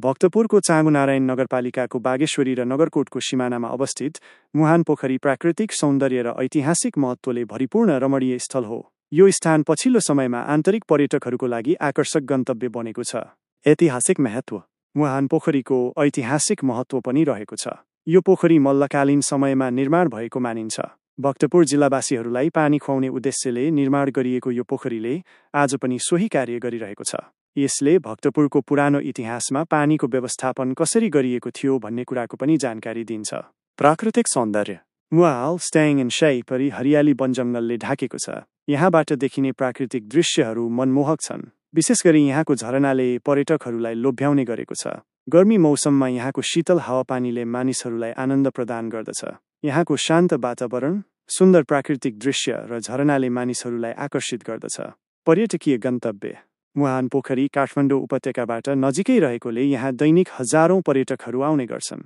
भक्तपुरको चाँगुनारायण नगरपालिकाको बागेश्वरी र नगरकोटको सिमानामा अवस्थित मुहान पोखरी प्राकृतिक सौन्दर्य र ऐतिहासिक महत्त्वले भरिपूर्ण रमणीय स्थल हो। यो स्थान पछिल्लो समयमा आन्तरिक पर्यटकहरूको लागि आकर्षक गन्तव्य बनेको छ। ऐतिहासिक महत्त्व। मुहान पोखरीको ऐतिहासिक महत्त्व पनि रहेको छ। यो पोखरी मल्लकालीन समयमा निर्माण भएको मानिन्छ। भक्तपुर जिल्लावासीहरूलाई पानी खुवाउने उद्देश्यले निर्माण गरिएको यो पोखरीले आज पनि सोही कार्य गरिरहेको छ। यसले भक्तपुरको पुरानो इतिहासमा पानीको व्यवस्थापन कसरी गरिएको थियो भन्ने कुराको पनि जानकारी दिन्छ। प्राकृतिक सौन्दर्य। मुहाल स्ट्याङ एन्ड शाई परि हरियाली वनजङ्गलले ढाकेको छ। यहाँबाट देखिने प्राकृतिक दृश्यहरू मनमोहक छन्। विशेष गरी यहाँको झरनाले पर्यटकहरूलाई लोभ्याउने गरेको छ। गर्मी मौसममा यहाँको शीतल हावापानीले मानिसहरूलाई आनन्द प्रदान गर्दछ। यहाँको शान्त वातावरण, सुन्दर प्राकृतिक दृश्य र झरनाले मानिसहरूलाई आकर्षित गर्दछ। पर्यटकीय गन्तव्य। मुहान पोखरी काठमाडौँ उपत्यकाबाट नजिकै रहेकोले यहाँ दैनिक हजारौं पर्यटकहरू आउने गर्छन्।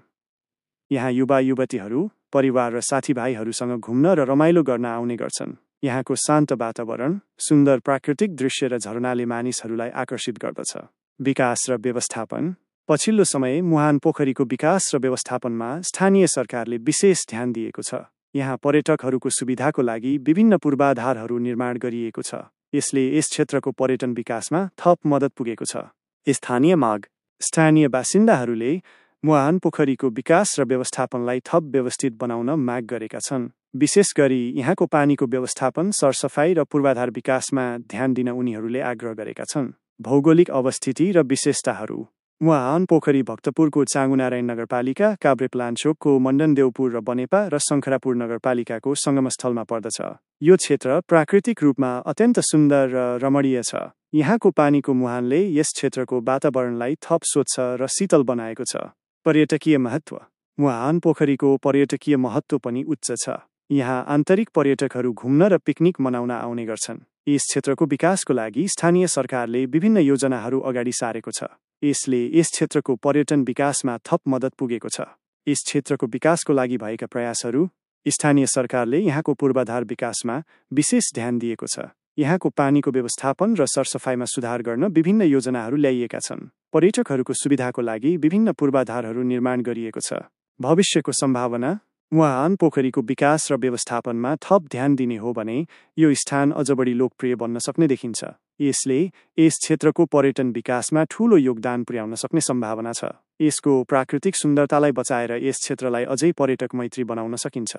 यहाँ युवा युवतीहरू, परिवार र साथीभाइहरूसँग घुम्न र रमाइलो गर्न आउने गर्छन्। यहाँको शान्त वातावरण, सुन्दर प्राकृतिक दृश्य र झरनाले मानिसहरूलाई आकर्षित गर्दछ। विकास र व्यवस्थापन। पछिल्लो समय मुहान पोखरीको विकास र व्यवस्थापनमा स्थानीय सरकारले विशेष ध्यान दिएको छ। यहाँ पर्यटकहरूको सुविधाको लागि विभिन्न पूर्वाधारहरू निर्माण गरिएको छ। यसले यस क्षेत्रको पर्यटन विकासमा थप मद्दत पुगेको छ। स्थानीय माग। स्थानीय बासिन्दाहरूले मुहान पोखरीको विकास र व्यवस्थापनलाई थप व्यवस्थित बनाउन माग गरेका छन्। विशेष गरी यहाँको पानीको व्यवस्थापन, सरसफाइ र पूर्वाधार विकासमा ध्यान दिन उनीहरूले आग्रह गरेका छन्। भौगोलिक अवस्थिति र विशेषताहरू। मुहान पोखरी भक्तपुरको चाँगुनारायण नगरपालिका, काभ्रेपलाञ्चोकको मण्डनदेवपुर र बनेपा र शङ्खरापुर नगरपालिकाको सङ्गमस्थलमा पर्दछ। यो क्षेत्र प्राकृतिक रूपमा अत्यन्त सुन्दर र रमणीय छ। यहाँको पानीको मुहानले यस क्षेत्रको वातावरणलाई थप स्वच्छ र शीतल बनाएको छ। पर्यटकीय महत्त्व। मुहान पोखरीको पर्यटकीय महत्त्व पनि उच्च छ। यहाँ आन्तरिक पर्यटकहरू घुम्न र पिकनिक मनाउन आउने गर्छन्। यस क्षेत्रको विकासको लागि स्थानीय सरकारले विभिन्न योजनाहरू अगाडि सारेको छ। यसले यस क्षेत्रको पर्यटन विकासमा थप मद्दत पुगेको छ। यस क्षेत्रको विकासको लागि भएका प्रयासहरू। स्थानीय सरकारले यहाँको पूर्वाधार विकासमा विशेष ध्यान दिएको छ। यहाँको पानीको व्यवस्थापन र सरसफाइमा सुधार गर्न विभिन्न योजनाहरू ल्याइएका छन्। पर्यटकहरूको सुविधाको लागि विभिन्न पूर्वाधारहरू निर्माण गरिएको छ। भविष्यको सम्भावना। मुहान पोखरीको विकास र व्यवस्थापनमा थप ध्यान दिने हो भने यो स्थान अझ बढी लोकप्रिय बन्न सक्ने देखिन्छ। यसले यस क्षेत्रको पर्यटन विकासमा ठूलो योगदान पुर्याउन सक्ने सम्भावना छ। यसको प्राकृतिक सुन्दरतालाई बचाएर यस क्षेत्रलाई अझै पर्यटक मैत्री बनाउन सकिन्छ।